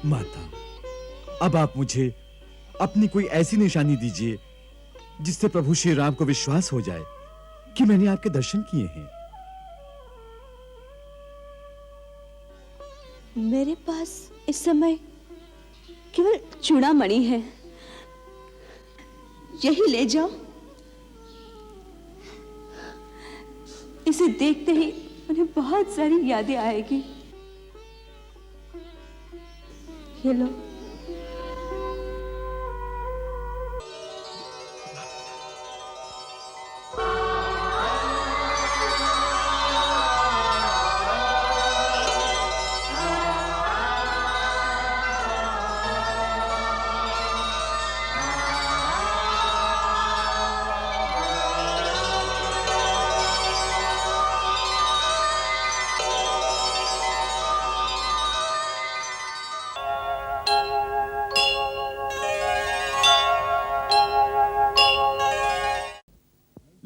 माता, अब आप मुझे अपनी कोई ऐसी निशानी दीजिए जिससे प्रभु श्री राम को विश्वास हो जाए कि मैंने आपके दर्शन किए हैं। मेरे पास इस समय केवल चूड़ामणि है, यही ले जाओ। इसे देखते ही उन्हें बहुत सारी यादें आएगी। ये लो।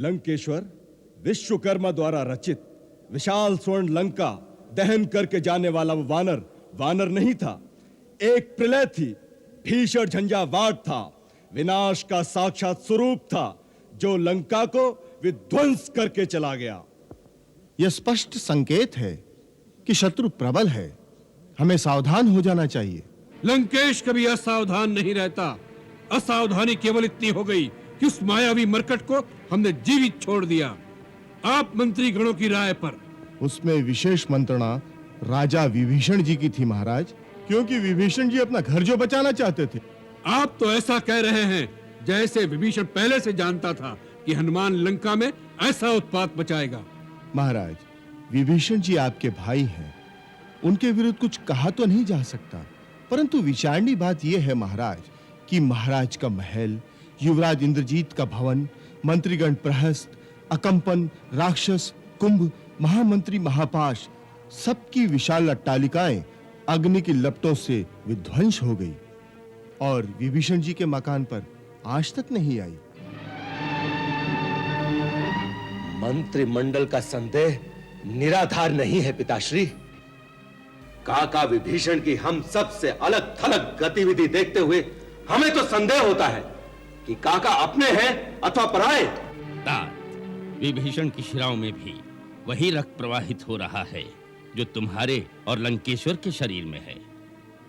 लंकेश्वर विश्वकर्मा द्वारा रचित विशाल स्वर्ण लंका दहन करके जाने वाला वो वानर नहीं था, एक प्रलय थी, भीषण झंझावात था, विनाश का साक्षात स्वरूप था, जो लंका को विध्वंस करके चला गया। यह स्पष्ट संकेत है कि शत्रु प्रबल है, हमें सावधान हो जाना चाहिए। लंकेश कभी असावधान नहीं रहता। असावधानी केवल इतनी हो गई कि उस मायावी मरकट को हमने जीवित छोड़ दिया। आप मंत्री गणों की राय पर। उसमें विशेष मंत्रणा राजा विभीषण जी की थी महाराज, क्योंकि विभीषण जी अपना घर जो बचाना चाहते थे। आप तो ऐसा कह रहे हैं जैसे विभीषण पहले से जानता था कि हनुमान लंका में ऐसा उत्पात मचाएगा। महाराज, विभीषण जी आपके भाई हैं, उनके विरुद्ध कुछ कहा तो नहीं जा सकता, परंतु विचारणी बात यह है महाराज कि महाराज का महल, युवराज इंद्रजीत का भवन, मंत्रीगण प्रहस्त, अकंपन, राक्षस, कुंभ, महामंत्री महापाश, सबकी विशाल अट्टालिकाएं अग्नि की लपटों से विध्वंस हो गई और विभीषण जी के मकान पर आज तक नहीं आई। मंत्रिमंडल का संदेह निराधार नहीं है पिताश्री। काका विभीषण की हम सबसे अलग थलग गतिविधि देखते हुए हमें तो संदेह होता है कि काका अपने हैं अथवा पराए। तात, विभीषण की शिराओं में भी वही रक्त प्रवाहित हो रहा है जो तुम्हारे और लंकेश्वर के शरीर में है।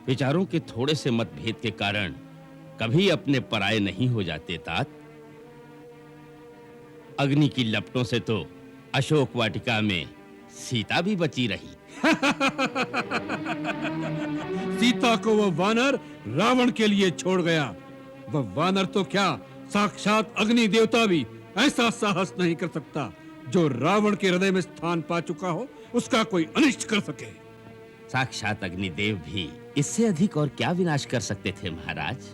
विचारों के थोड़े से मतभेद के कारण कभी अपने पराये नहीं हो जाते तात। अग्नि की लपटों से तो अशोक वाटिका में सीता भी बची रही। सीता को वो वानर रावण के लिए छोड़ गया। वह वानर तो क्या, साक्षात अग्नि देवता भी ऐसा साहस नहीं कर सकता जो रावण के हृदय में स्थान पा चुका हो उसका कोई अनिष्ट कर सके। साक्षात अग्निदेव भी इससे अधिक और क्या विनाश कर सकते थे महाराज।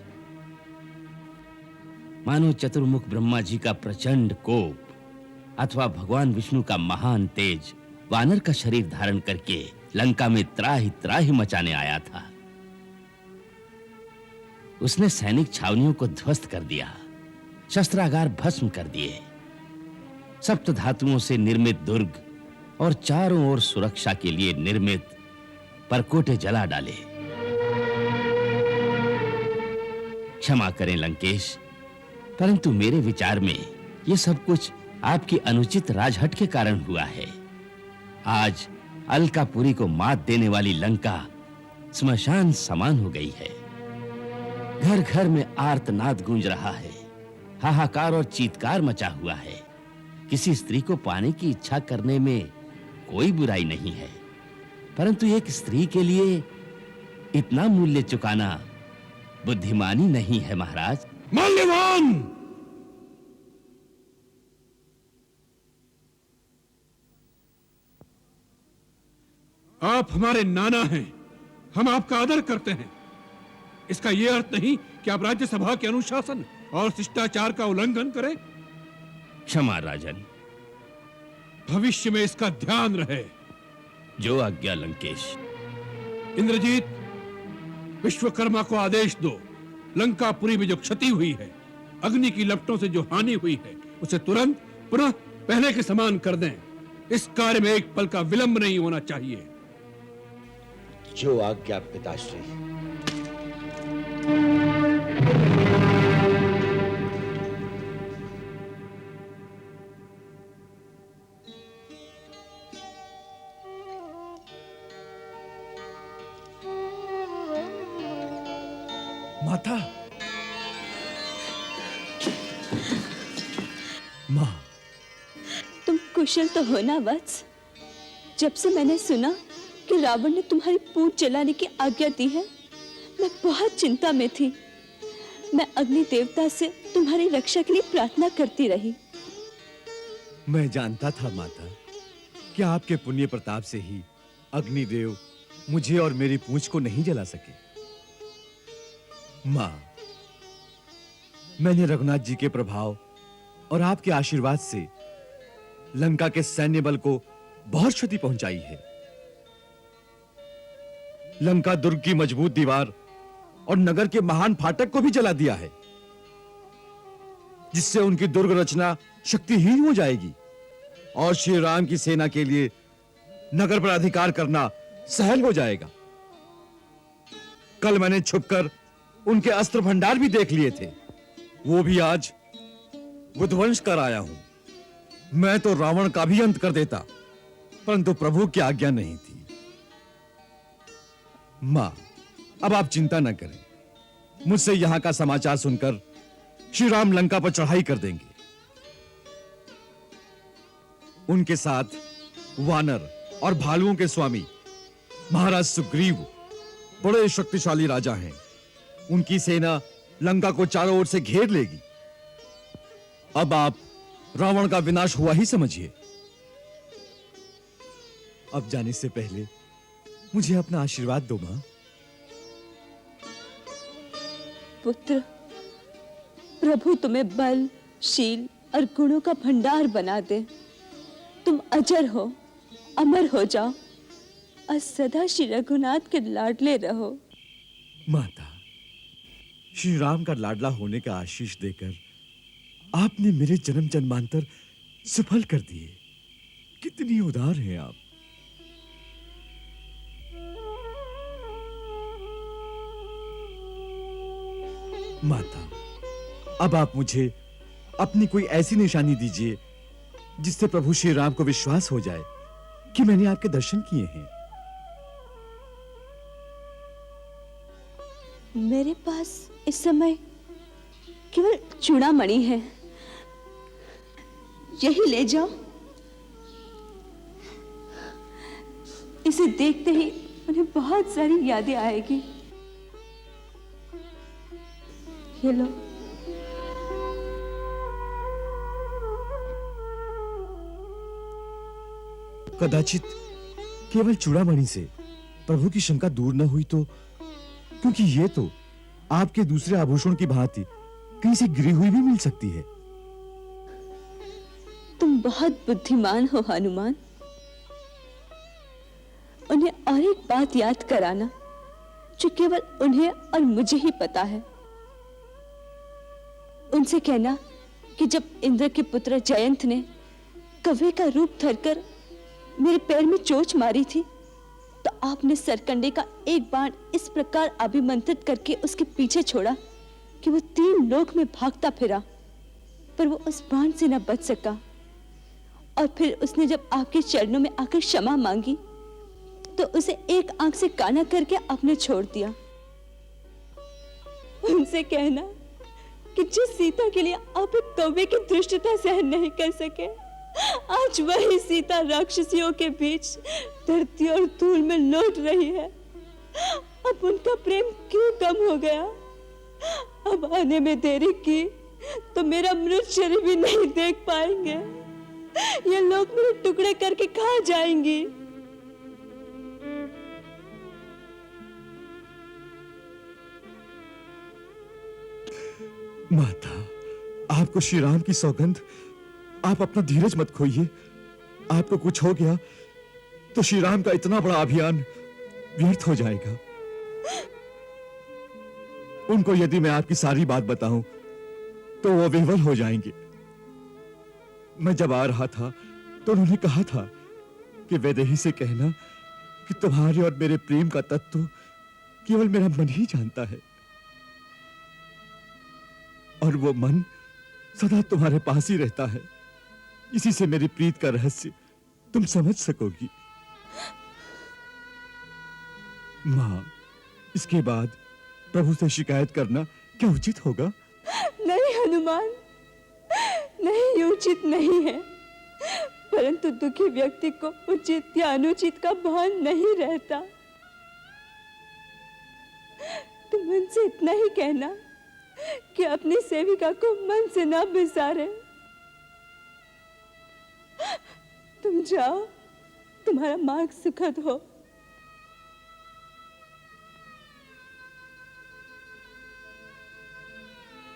मानो चतुर्मुख ब्रह्मा जी का प्रचंड कोप अथवा भगवान विष्णु का महान तेज वानर का शरीर धारण करके लंका में त्राहि मचाने आया था। उसने सैनिक छावनियों को ध्वस्त कर दिया, शस्त्रागार भस्म कर दिए, सप्त धातुओं से निर्मित दुर्ग और चारों ओर सुरक्षा के लिए निर्मित परकोटे जला डाले। क्षमा करें लंकेश, परंतु मेरे विचार में यह सब कुछ आपकी अनुचित राजहट के कारण हुआ है। आज अलकापुरी को मात देने वाली लंका स्मशान समान हो गई है। घर घर में आर्तनाद गूंज रहा है, हाहाकार और चीत्कार मचा हुआ है। किसी स्त्री को पाने की इच्छा करने में कोई बुराई नहीं है, परंतु एक स्त्री के लिए इतना मूल्य चुकाना बुद्धिमानी नहीं है महाराज। माल्यवान! आप हमारे नाना हैं, हम आपका आदर करते हैं। इसका यह अर्थ नहीं कि आप राज्यसभा के अनुशासन और शिष्टाचार का उल्लंघन करें। क्षमा राजन। भविष्य में इसका ध्यान रहे। जो आज्ञा लंकेश। इंद्रजीत, विश्वकर्मा को आदेश दो, लंकापुरी में जो क्षति हुई है, अग्नि की लपटों से जो हानि हुई है, उसे तुरंत पुनः पहले के समान कर दें। इस कार्य में एक पल का विलंब नहीं होना चाहिए। जो आज्ञा पिताश्री। माता, माँ, तुम कुशल तो हो ना वत्स? जब से मैंने सुना कि रावण ने तुम्हारी पूंछ जलाने की आज्ञा दी है, मैं बहुत चिंता में थी। मैं अग्नि देवता से तुम्हारी रक्षा के लिए प्रार्थना करती रही। मैं जानता था माता कि आपके पुण्य प्रताप से ही अग्निदेव मुझे और मेरी पूंछ को नहीं जला सके। माँ, मैंने रघुनाथ जी के प्रभाव और आपके आशीर्वाद से लंका के सैन्य बल को बहुत क्षति पहुंचाई है। लंका दुर्ग की मजबूत दीवार और नगर के महान फाटक को भी जला दिया है, जिससे उनकी दुर्ग रचना शक्तिहीन हो जाएगी और श्री राम की सेना के लिए नगर पर अधिकार करना सहल हो जाएगा। कल मैंने छुपकर उनके अस्त्र भंडार भी देख लिए थे, वो भी आज विध्वंस कर आया हूं। मैं तो रावण का भी अंत कर देता, परंतु प्रभु की आज्ञा नहीं थी। मां, अब आप चिंता न करें, मुझसे यहां का समाचार सुनकर श्री राम लंका पर चढ़ाई कर देंगे। उनके साथ वानर और भालुओं के स्वामी महाराज सुग्रीव बड़े शक्तिशाली राजा हैं। उनकी सेना लंका को चारों ओर से घेर लेगी। अब आप रावण का विनाश हुआ ही समझिए। अब जाने से पहले मुझे अपना आशीर्वाद दो मां। पुत्र, प्रभु तुम्हें बल, शील और गुणों का भंडार बना दे। तुम अजर हो, अमर हो जाओ और सदा श्री रघुनाथ के लाडले रहो। माता, श्री राम का लाडला होने का आशीष देकर आपने मेरे जन्म जन्मांतर सफल कर दिए। कितनी उदार हैं आप। माता, अब आप मुझे अपनी कोई ऐसी निशानी दीजिए जिससे प्रभु श्री राम को विश्वास हो जाए कि मैंने आपके दर्शन किए हैं। मेरे पास इस समय केवल चूड़ामणि है, यही ले जाओ। इसे देखते ही मुझे बहुत सारी यादें आएगी। ये लो। कदाचित केवल चूड़ामणि से प्रभु की शंका दूर न हुई तो, क्योंकि ये तो आपके दूसरे आभूषण की भांति कहीं से गिरी हुई भी मिल सकती है। तुम बहुत बुद्धिमान हो हनुमान। उन्हें और एक बात याद कराना जो केवल उन्हें और मुझे ही पता है। उनसे कहना कि जब इंद्र के पुत्र जयंत ने कव्वे का रूप धरकर मेरे पैर में चोट मारी थी, तो आपने सरकंडे का एक बाण इस प्रकार अभिमंत्रित करके उसके पीछे छोड़ा कि वो 3 लोक में भागता फिरा, पर वो उस बाण से न बच सका। और फिर उसने जब आपके चरणों में आकर क्षमा मांगी तो उसे एक आंख से काना करके आपने छोड़ दिया। उनसे कहना कि जिस सीता के लिए आप एक कौवे की दुष्टता सहन नहीं कर सके, आज वही सीता राक्षसियों के बीच धरती और धूल में लौट रही है। अब उनका प्रेम क्यों कम हो गया? अब आने में देरी की तो मेरा मृत शरीर भी नहीं देख पाएंगे। ये लोग मेरे टुकड़े करके खा जाएंगी। माता, आपको श्री राम की सौगंध, आप अपना धीरज मत खोइए। आपको कुछ हो गया तो श्री राम का इतना बड़ा अभियान व्यर्थ हो जाएगा। उनको यदि मैं आपकी सारी बात बताऊं तो वो विह्वल हो जाएंगे। मैं जब आ रहा था तो उन्होंने कहा था कि वैदेही से कहना कि तुम्हारे और मेरे प्रेम का तत्व केवल मेरा मन ही जानता है, और वो मन सदा तुम्हारे पास ही रहता है। इसी से मेरी प्रीत का रहस्य तुम समझ सकोगी। मां, इसके बाद प्रभु से शिकायत करना क्या उचित होगा? नहीं हनुमान, नहीं उचित नहीं है, परंतु दुखी व्यक्ति को उचित या अनुचित का भान नहीं रहता। तुम उनसे इतना ही कहना कि अपनी सेविका को मन से ना बिसारे। तुम जाओ, तुम्हारा मार्ग सुखद हो।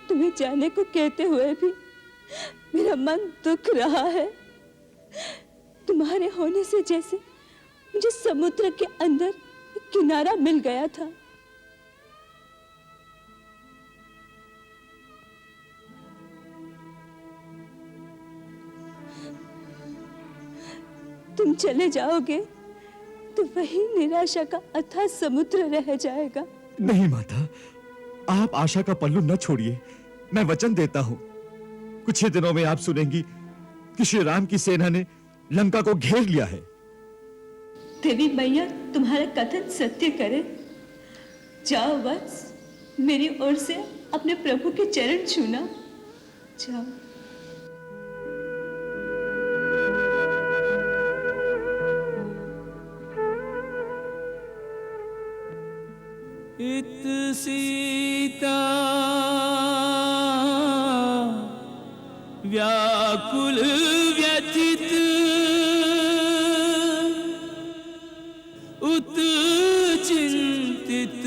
तुम्हें जाने को कहते हुए भी मेरा मन दुख रहा है। तुम्हारे होने से जैसे मुझे समुद्र के अंदर एक किनारा मिल गया था। तुम चले जाओगे तो वही निराशा का अथाह समुद्र रह जाएगा। नहीं माता, आप आशा का पल्लू न छोड़िए। मैं वचन देता हूं, कुछ ही दिनों में आप सुनेंगी कि श्री राम की सेना ने लंका को घेर लिया है। देवी मैया तुम्हारा कथन सत्य करे। जाओ वत्स, मेरी ओर से अपने प्रभु के चरण छूना। जाओ। इत सीता व्याकुल व्यथित उत चिंतित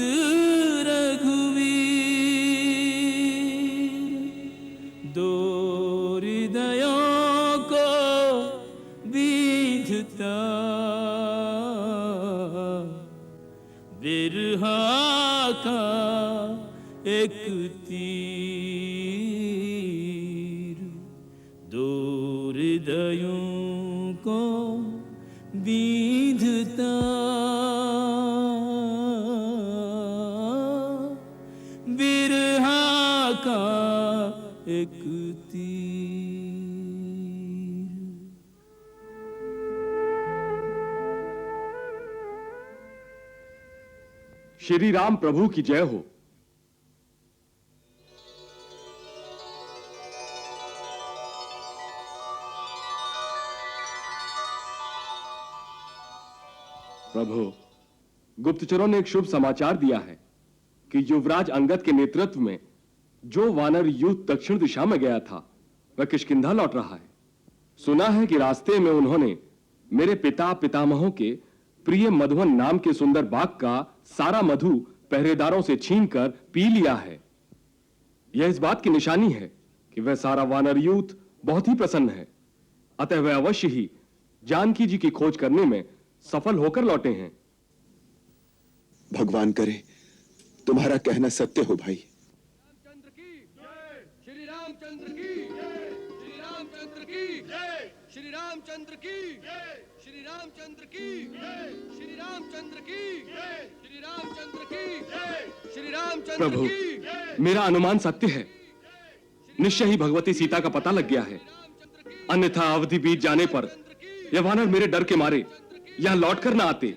रघुवीर दो हृदयों को बीधता बिरहा का एक तीर दो हृदयों को बीधता बिरहा का एक तीर। श्री राम प्रभु की जय हो। प्रभु, गुप्तचरों ने एक शुभ समाचार दिया है कि युवराज अंगद के नेतृत्व में जो वानर यूथ दक्षिण दिशा में गया था वह किष्किंधा लौट रहा है। सुना है कि रास्ते में उन्होंने मेरे पिता पितामहों के प्रिय मधुवन नाम के सुंदर बाग का सारा मधु पहरेदारों से छीनकर पी लिया है। यह इस बात की निशानी है कि वह सारा वानर यूथ बहुत ही प्रसन्न है। अतः वह अवश्य ही जानकी जी की खोज करने में सफल होकर लौटे हैं। भगवान करे तुम्हारा कहना सत्य हो भाई। रामचंद्र की जय, श्री रामचंद्र की जय, श्री रामचंद्र की जय, श्री रामचंद्र की जय, श्री रामचंद्र की जय, श्री रामचंद्र की जय, श्री रामचंद्र की जय, श्री रामचंद्र प्रभु, मेरा अनुमान सत्य है। निश्चय ही भगवती सीता का पता लग गया है। अन्यथा अवधि बीत जाने पर यह वानर मेरे डर के मारे यहां लौट कर ना आते।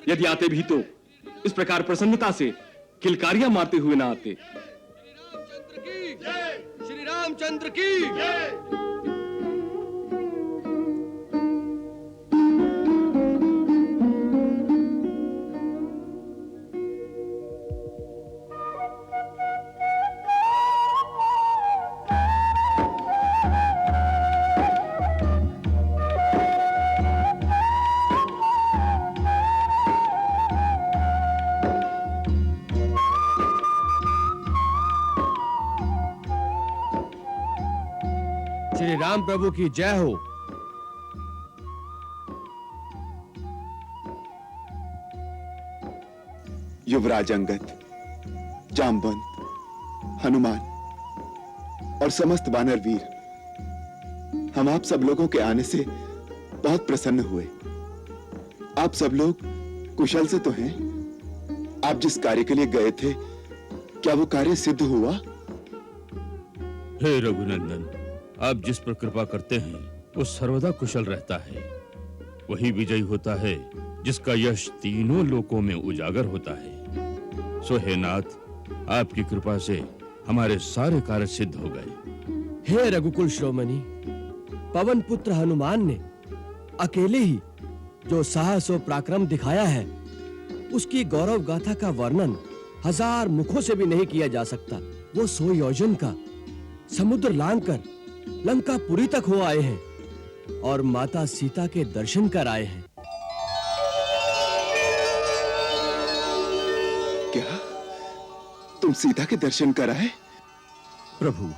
यदि आते भी तो इस प्रकार प्रसन्नता से किलकारियां मारते हुए ना आते। श्री रामचंद्र की जय। श्री राम प्रभु की जय हो। युवराज अंगद, जामवंत, हनुमान और समस्त वानर वीर, हम आप सब लोगों के आने से बहुत प्रसन्न हुए। आप सब लोग कुशल से तो हैं? आप जिस कार्य के लिए गए थे, क्या वो कार्य सिद्ध हुआ? हे रघुनंदन, आप जिस पर कृपा करते हैं वो सर्वदा कुशल रहता है। वही विजयी होता है जिसका यश तीनों लोकों में उजागर होता है। सो हे नाथ, आपकी कृपा से हमारे सारे कार्य सिद्ध हो गए। हे रघुकुल शिरोमणि, पवन पुत्र हनुमान ने अकेले ही जो साहस और पराक्रम दिखाया है, उसकी गौरव गाथा का वर्णन 1000 मुखों से भी नहीं किया जा सकता। वो 100 योजन का समुद्र लांघकर लंकापुरी तक हो आए हैं और माता सीता के दर्शन कर आए हैं। क्या तुम सीता के दर्शन कराए? प्रभु,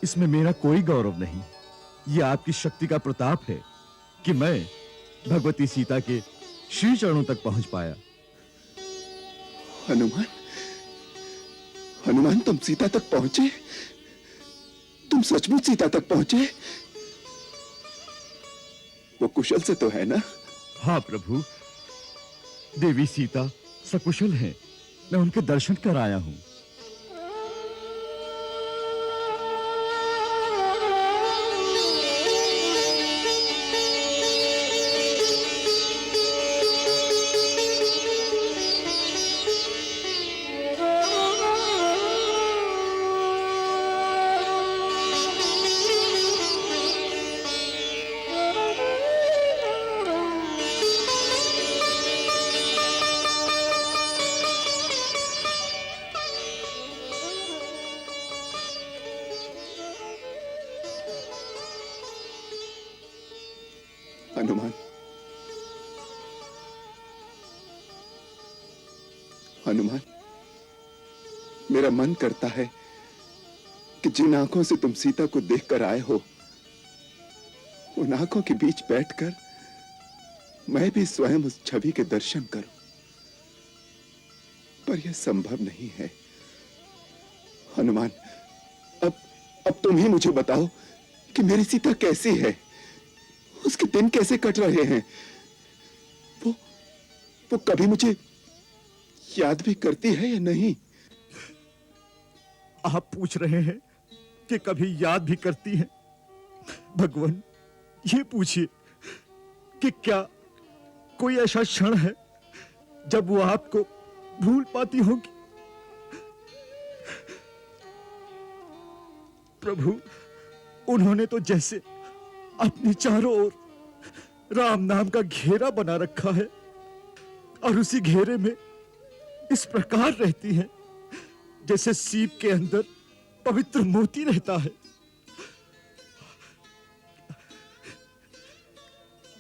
इसमें मेरा कोई गौरव नहीं। यह आपकी शक्ति का प्रताप है कि मैं भगवती सीता के श्री चरणों तक पहुंच पाया। हनुमान, हनुमान तुम सीता तक पहुंचे? तुम सचमुच सीता तक पहुंचे? वो कुशल से तो है ना? हाँ प्रभु, देवी सीता सकुशल हैं। मैं उनके दर्शन कर आया हूं। हनुमान, हनुमान, मेरा मन करता है कि जिन आंखों से तुम सीता को देखकर आए हो, उन आंखों के बीच बैठकर मैं भी स्वयं उस छवि के दर्शन करूं, पर यह संभव नहीं है। हनुमान, अब तुम ही मुझे बताओ कि मेरी सीता कैसी है, उसके दिन कैसे कट रहे हैं। वो कभी मुझे याद भी करती है या नहीं? आप पूछ रहे हैं कि कभी याद भी करती हैं? भगवान, ये पूछिए कि क्या कोई ऐसा क्षण है जब वो आपको भूल पाती होगी? प्रभु, उन्होंने तो जैसे अपनी चारों ओर राम नाम का घेरा बना रखा है और उसी घेरे में इस प्रकार रहती हैं जैसे सीप के अंदर पवित्र मोती रहता है।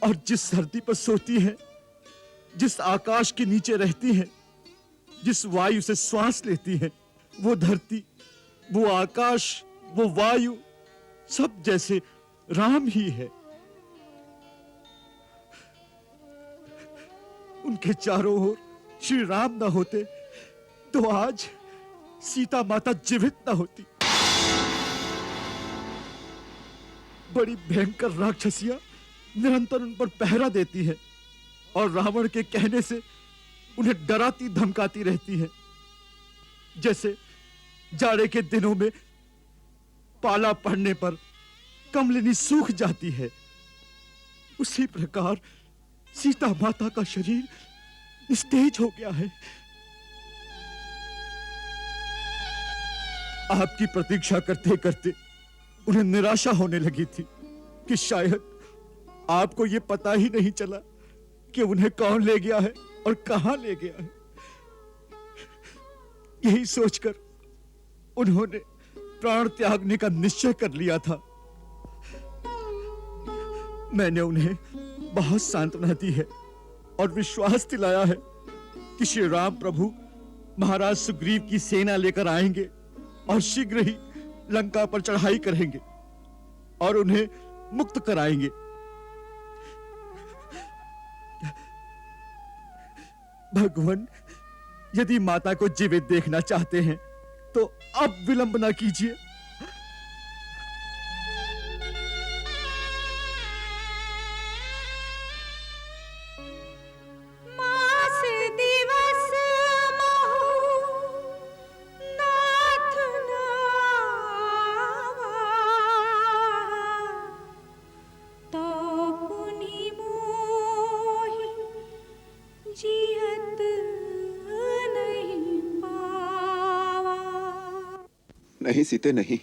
और जिस धरती पर सोती हैं, जिस आकाश के नीचे रहती हैं, जिस वायु से श्वास लेती हैं, वो धरती, वो आकाश, वो वायु सब जैसे राम ही है। उनके चारों ओर श्री राम न होते तो आज सीता माता जीवित न होती। बड़ी भयंकर राक्षसियां निरंतर उन पर पहरा देती है और रावण के कहने से उन्हें डराती धमकाती रहती है। जैसे जाड़े के दिनों में पाला पड़ने पर कमलिनी सूख जाती है, उसी प्रकार सीता माता का शरीर निस्तेज हो गया है। आपकी प्रतीक्षा करते करते उन्हें निराशा होने लगी थी कि शायद आपको यह पता ही नहीं चला कि उन्हें कौन ले गया है और कहां ले गया है। यही सोचकर उन्होंने प्राण त्यागने का निश्चय कर लिया था। मैंने उन्हें बहुत सांत्वना दी है और विश्वास दिलाया है कि श्री राम प्रभु महाराज सुग्रीव की सेना लेकर आएंगे और शीघ्र ही लंका पर चढ़ाई करेंगे और उन्हें मुक्त कराएंगे। भगवान, यदि माता को जीवित देखना चाहते हैं तो अब विलंब ना कीजिए। जियत नहीं पा नहीं सीते, नहीं।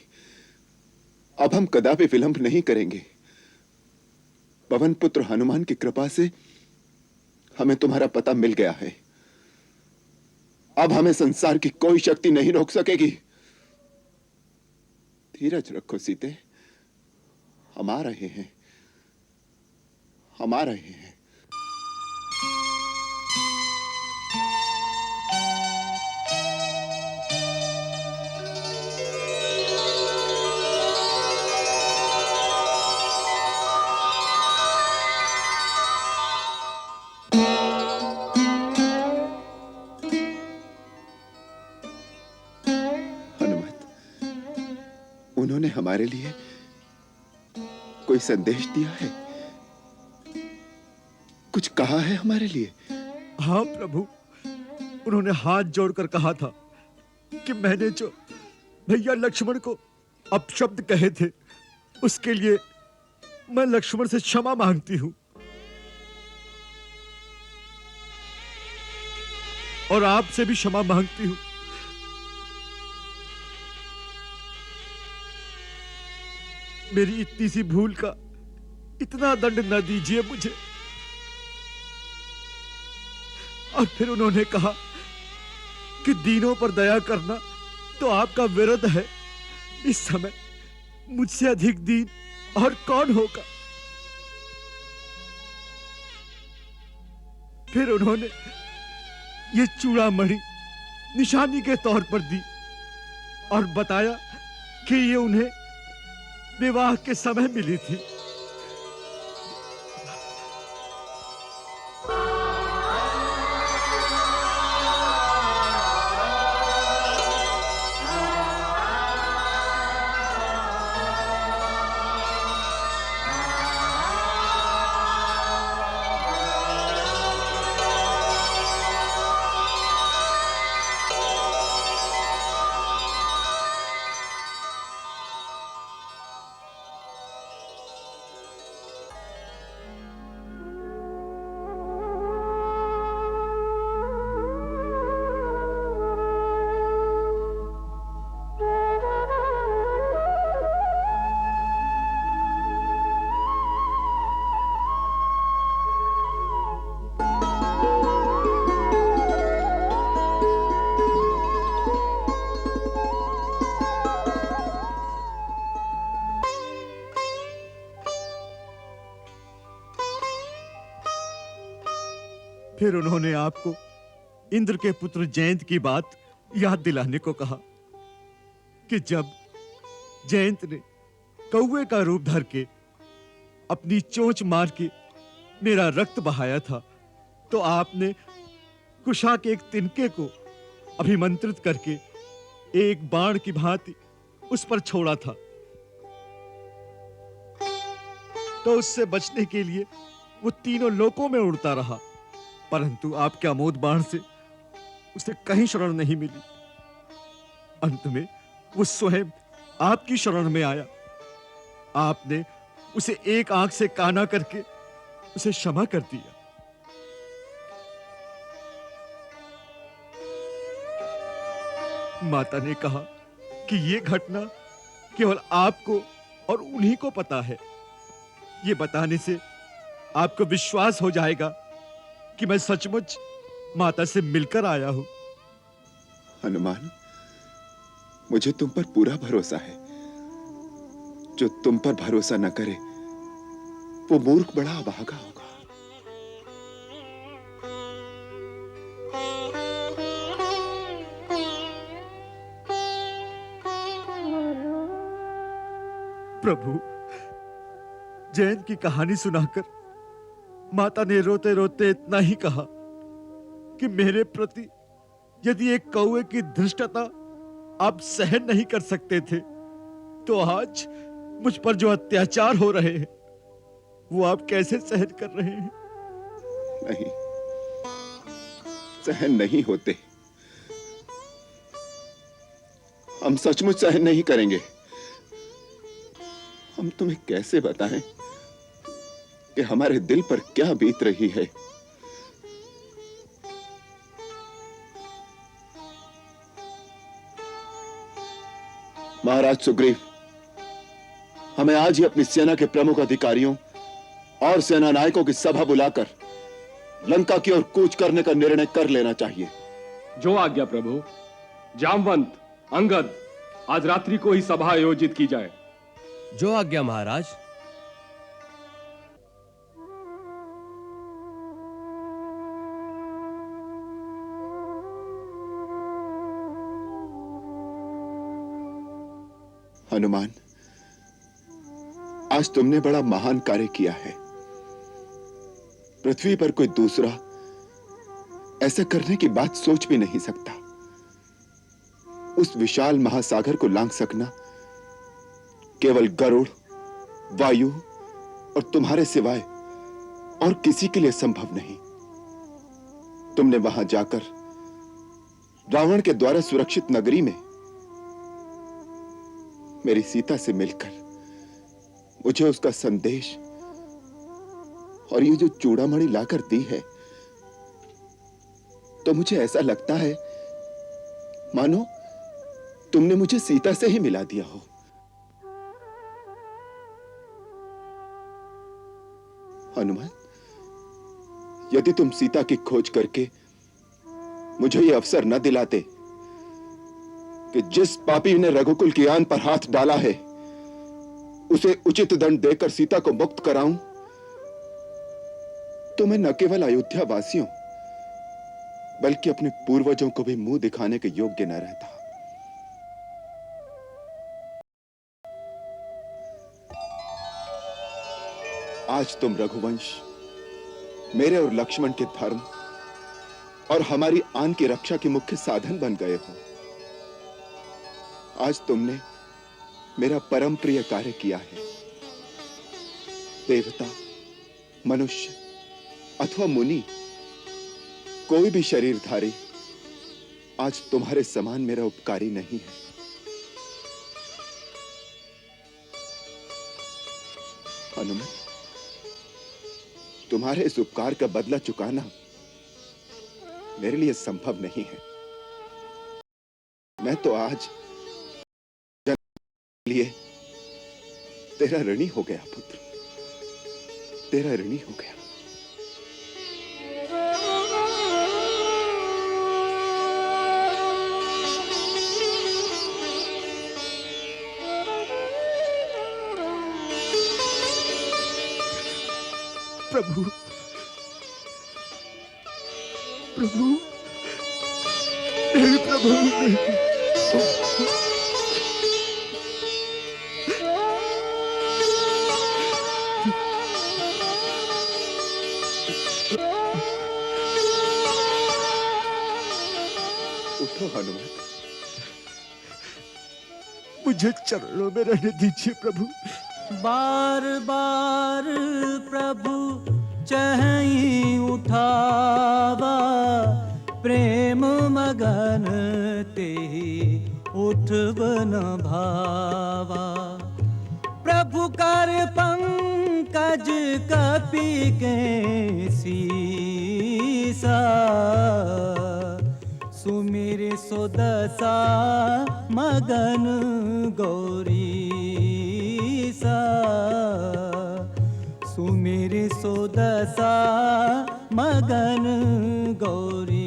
अब हम कदापि विलंब नहीं करेंगे। पवन पुत्र हनुमान की कृपा से हमें तुम्हारा पता मिल गया है। अब हमें संसार की कोई शक्ति नहीं रोक सकेगी। धीरज रखो सीते, हम आ रहे हैं, हम आ रहे हैं। उन्होंने हमारे लिए कोई संदेश दिया है? कुछ कहा है हमारे लिए? हाँ प्रभु, उन्होंने हाथ जोड़कर कहा था कि मैंने जो भैया लक्ष्मण को अपशब्द कहे थे, उसके लिए मैं लक्ष्मण से क्षमा मांगती हूं। और आपसे भी क्षमा मांगती हूं। मेरी इतनी सी भूल का इतना दंड न दीजिए मुझे। और फिर उन्होंने कहा कि दीनों पर दया करना तो आपका विरध है। इस समय मुझसे अधिक दीन और कौन होगा। फिर उन्होंने ये चूड़ामणि निशानी के तौर पर दी और बताया कि ये उन्हें विवाह के समय मिली थी। फिर उन्होंने आपको इंद्र के पुत्र जयंत की बात याद दिलाने को कहा कि जब जयंत ने कौवे का रूप धर के अपनी चोंच मार के मेरा रक्त बहाया था, तो आपने कुशा के एक तिनके को अभिमंत्रित करके एक बाण की भांति उस पर छोड़ा था। तो उससे बचने के लिए वो तीनों लोकों में उड़ता रहा, परंतु आपके अमोद बाण से उसे कहीं शरण नहीं मिली। अंत में वो स्वयं आपकी शरण में आया। आपने उसे एक आंख से काना करके उसे क्षमा कर दिया। माता ने कहा कि ये घटना केवल आपको और उन्हीं को पता है। ये बताने से आपको विश्वास हो जाएगा कि मैं सचमुच माता से मिलकर आया हूं। हनुमान, मुझे तुम पर पूरा भरोसा है। जो तुम पर भरोसा न करे वो मूर्ख बड़ा अभागा होगा। प्रभु, जयंत की कहानी सुनाकर माता ने रोते रोते इतना ही कहा कि मेरे प्रति यदि एक कौवे की धृष्टता आप सहन नहीं कर सकते थे, तो आज मुझ पर जो अत्याचार हो रहे हैं वो आप कैसे सहन कर रहे हैं? नहीं, सहन नहीं होते। हम सचमुच सहन नहीं करेंगे। हम तुम्हें कैसे बताएं कि हमारे दिल पर क्या बीत रही है। महाराज सुग्रीव, हमें आज ही अपनी सेना के प्रमुख अधिकारियों और सेना नायकों की सभा बुलाकर लंका की ओर कूच करने का निर्णय कर लेना चाहिए। जो आज्ञा प्रभु। जामवंत, अंगद, आज रात्रि को ही सभा आयोजित की जाए। जो आज्ञा महाराज। हनुमान, आज तुमने बड़ा महान कार्य किया है। पृथ्वी पर कोई दूसरा ऐसा करने की बात सोच भी नहीं सकता। उस विशाल महासागर को लांघ सकना केवल गरुड़, वायु और तुम्हारे सिवाय और किसी के लिए संभव नहीं। तुमने वहां जाकर रावण के द्वारा सुरक्षित नगरी में मेरी सीता से मिलकर मुझे उसका संदेश और ये जो चूड़ामणि लाकर दी है, तो मुझे ऐसा लगता है मानो तुमने मुझे सीता से ही मिला दिया हो। हनुमान, यदि तुम सीता की खोज करके मुझे यह अवसर न दिलाते कि जिस पापी ने रघुकुल की आन पर हाथ डाला है उसे उचित दंड देकर सीता को मुक्त कराऊं, तो मैं न केवल अयोध्या वासियों बल्कि अपने पूर्वजों को भी मुंह दिखाने के योग्य न रहता। आज तुम रघुवंश, मेरे और लक्ष्मण के धर्म और हमारी आन की रक्षा के मुख्य साधन बन गए हो। आज तुमने मेरा परम प्रिय कार्य किया है। देवता, मनुष्य अथवा मुनि, कोई भी शरीरधारी आज तुम्हारे समान मेरा उपकारी नहीं है। हनुमान, तुम्हारे इस उपकार का बदला चुकाना मेरे लिए संभव नहीं है। मैं तो आज लिए तेरा ऋणी हो गया पुत्र, तेरा ऋणी हो गया। प्रभु, प्रभु, मेरे प्रभु, उठो हनुमान, मुझे चरणों में रहने दीजिए प्रभु। बार बार प्रभु चहीं उठावा, प्रेम मगन तेहि उठब न भावा। प्रभु कर पंकज कपि के सीसा, सुमिर सुदशा मगन गौरीसा। सुमिर सुदशा मगन गौरीसा।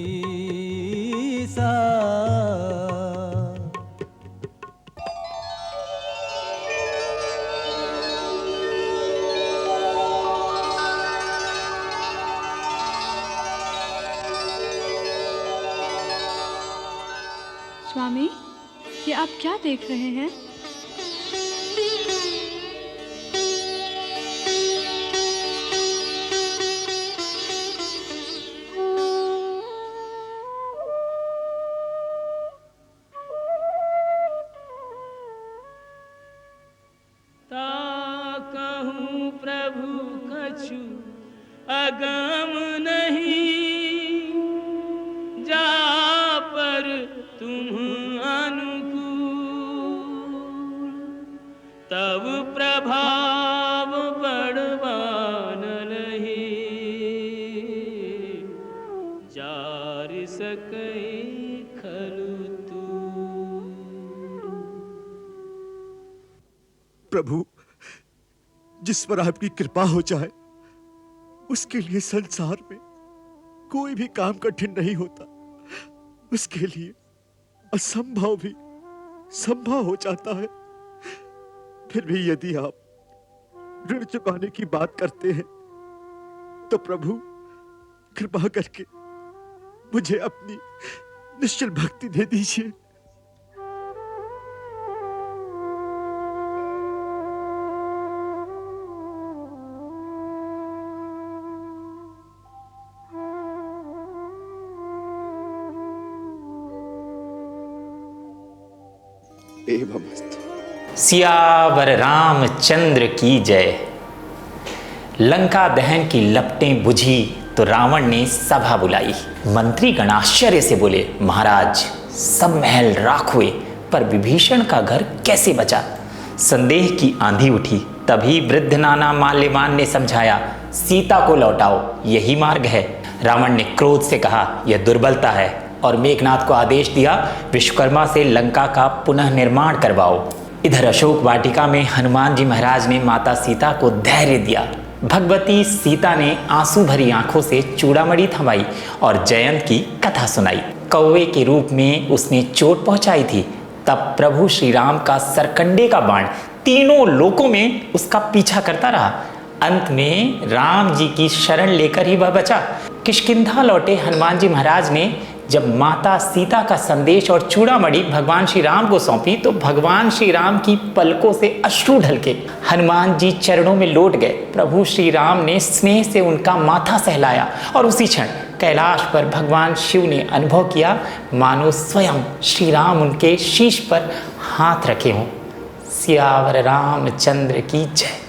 स्वामी, ये आप क्या देख रहे हैं? कहूँ प्रभु कछु अगम नहीं, जा पर तुम अनुकूल। तब प्रभाव बड़वान लही, जार सकै खलु तू। प्रभु, जिस पर आपकी कृपा हो जाए उसके लिए संसार में कोई भी काम कठिन नहीं होता। उसके लिए असंभव भी संभव हो जाता है। फिर भी यदि आप ऋण चुकाने की बात करते हैं तो प्रभु कृपा करके मुझे अपनी निश्चल भक्ति दे दीजिए। सियावर रामचंद्र की जय। लंका दहन की लपटें बुझी तो रावण ने सभा बुलाई। मंत्री गण आश्चर्य से बोले, महाराज सब महल राख हुए पर विभीषण का घर कैसे बचा? संदेह की आंधी उठी। तभी वृद्ध नाना माल्यवान ने समझाया, सीता को लौटाओ, यही मार्ग है। रावण ने क्रोध से कहा, यह दुर्बलता है, और मेघनाथ को आदेश दिया, विश्वकर्मा से लंका का पुनः निर्माण करवाओ। इधर अशोक वाटिका में हनुमान जी महाराज ने माता सीता को धैर्य दिया। भगवती सीता ने आंसू भरी आंखों से चूड़ामणि थमाई और जयंत की कथा सुनाई। कौवे के रूप में उसने चोट पहुंचाई थी। तब प्रभु श्री राम का सरकंडे का बाण तीनों लोकों में उसका पीछा करता रहा। अंत में राम जी की शरण लेकर ही वह बचा। किष्किंधा लौटे हनुमान जी महाराज ने जब माता सीता का संदेश और चूड़ामणि भगवान श्री राम को सौंपी तो भगवान श्री राम की पलकों से अश्रु ढलके हनुमान जी चरणों में लौट गए। प्रभु श्री राम ने स्नेह से उनका माथा सहलाया और उसी क्षण कैलाश पर भगवान शिव ने अनुभव किया मानो स्वयं श्री राम उनके शीश पर हाथ रखे हों। सियावर रामचंद्र की जय।